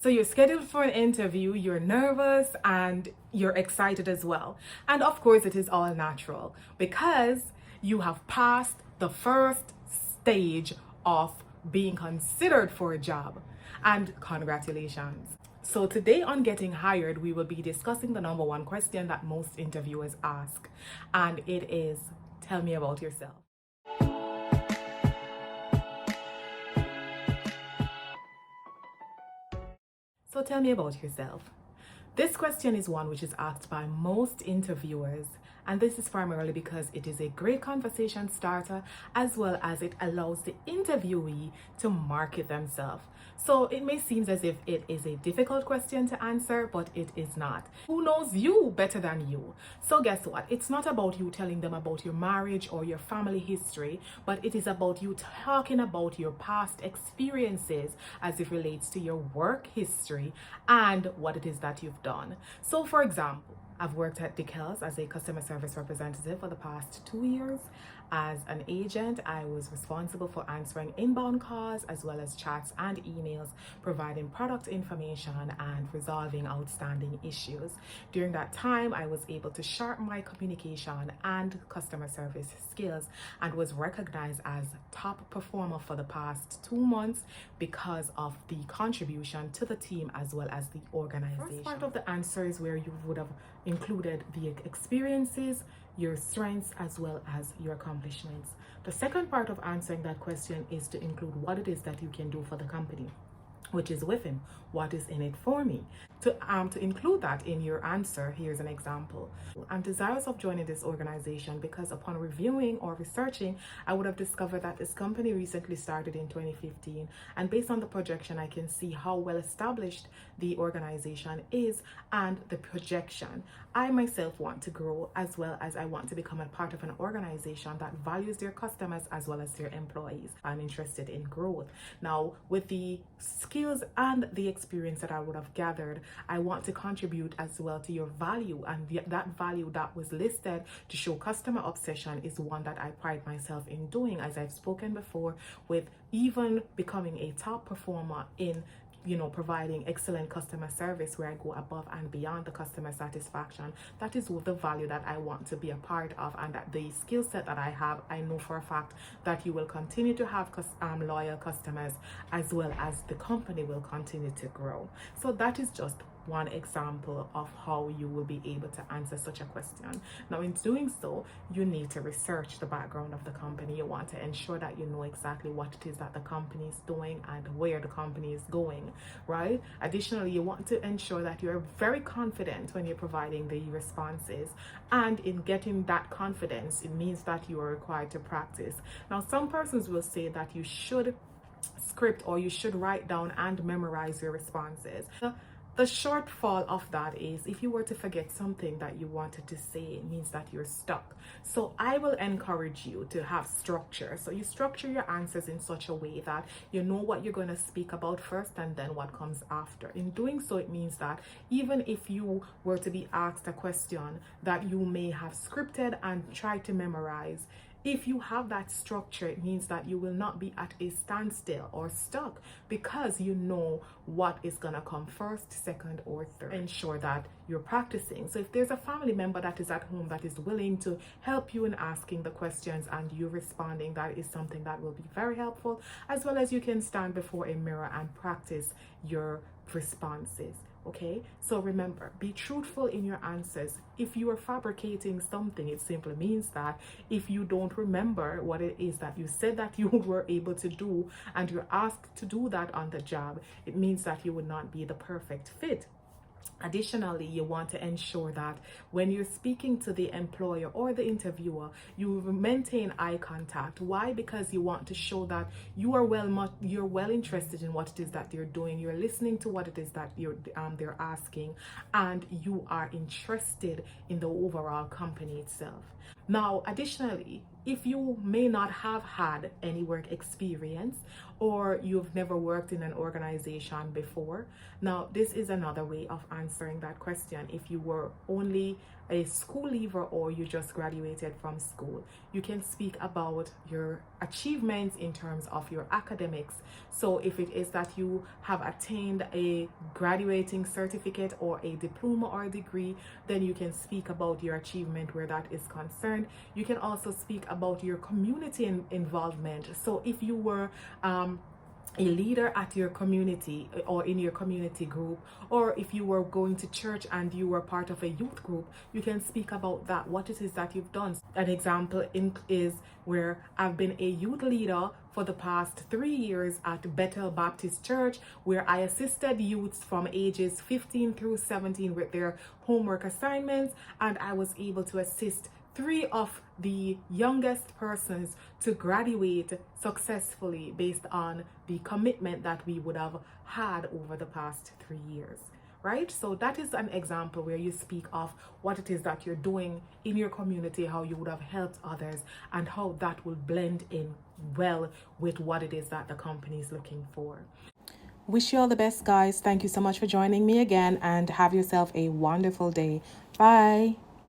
So you're scheduled for an interview, you're nervous and you're excited as well. And of course, it is all natural because you have passed the first stage of being considered for a job. And congratulations. So today on Getting Hired, we will be discussing the number one question that most interviewers ask. And it is, tell me about yourself. So tell me about yourself. This question is one which is asked by most interviewers, and this is primarily because it is a great conversation starter as well as it allows the interviewee to market themselves. So it may seem as if it is a difficult question to answer, but it is not. Who knows you better than you? So guess what? It's not about you telling them about your marriage or your family history, but it is about you talking about your past experiences as it relates to your work history and what it is that you've done. So for example, I've worked at Dickels as a customer service representative for the past 2 years. As an agent, I was responsible for answering inbound calls as well as chats and emails, providing product information and resolving outstanding issues. During that time, I was able to sharpen my communication and customer service skills and was recognized as top performer for the past 2 months because of the contribution to the team as well as the organization. First part of the answer is where you would have included the experiences, your strengths, as well as your accomplishments. The second part of answering that question is to include what it is that you can do for the company, which is with him. What is in it for me? To include that in your answer, here's an example. I'm desirous of joining this organization because upon reviewing or researching, I would have discovered that this company recently started in 2015. And based on the projection, I can see how well established the organization is and the projection. I myself want to grow as well as I want to become a part of an organization that values their customers as well as their employees. I'm interested in growth. Now, with the skills and the experience that I would have gathered, I want to contribute as well to your value, and that value that was listed to show customer obsession is one that I pride myself in doing, as I've spoken before, with even becoming a top performer in providing excellent customer service where I go above and beyond the customer satisfaction. That is the value that I want to be a part of, and that the skill set that I have, I know for a fact that you will continue to have loyal customers as well as the company will continue to grow. So that is just one example of how you will be able to answer such a question. Now, in doing so, you need to research the background of the company. You want to ensure that you know exactly what it is that the company is doing and where the company is going, right? Additionally, you want to ensure that you're very confident when you're providing the responses, and in getting that confidence, it means that you are required to practice. Now, some persons will say that you should script or you should write down and memorize your responses. The shortfall of that is if you were to forget something that you wanted to say, it means that you're stuck. So I will encourage you to have structure. So you structure your answers in such a way that you know what you're going to speak about first and then what comes after. In doing so, it means that even if you were to be asked a question that you may have scripted and tried to memorize, if you have that structure, it means that you will not be at a standstill or stuck because you know what is going to come first, second, or third. Ensure that you're practicing. So if there's a family member that is at home that is willing to help you in asking the questions and you responding, that is something that will be very helpful, as well as you can stand before a mirror and practice your responses. Okay, so remember, be truthful in your answers. If you are fabricating something, it simply means that if you don't remember what it is that you said that you were able to do and you're asked to do that on the job, it means that you would not be the perfect fit. Additionally, you want to ensure that when you're speaking to the employer or the interviewer, you maintain eye contact. Why? Because you want to show that you are you're well interested in what it is that you're doing. You're listening to what it is that they're asking, and you are interested in the overall company itself. Now, additionally, if you may not have had any work experience or you've never worked in an organization before, now this is another way of answering that question. If you were only a school leaver or you just graduated from school, you can speak about your achievements in terms of your academics. So if it is that you have attained a graduating certificate or a diploma or degree, then you can speak about your achievement where that is concerned. You can also speak about your community involvement. So if you were a leader at your community or in your community group, or if you were going to church and you were part of a youth group, you can speak about that, what it is that you've done. An example is where I've been a youth leader for the past 3 years at Bethel Baptist Church, where I assisted youths from ages 15 through 17 with their homework assignments, and I was able to assist 3 of the youngest persons to graduate successfully based on the commitment that we would have had over the past 3 years, right? So that is an example where you speak of what it is that you're doing in your community, how you would have helped others, and how that will blend in well with what it is that the company is looking for. Wish you all the best, guys. Thank you so much for joining me again, and have yourself a wonderful day. Bye.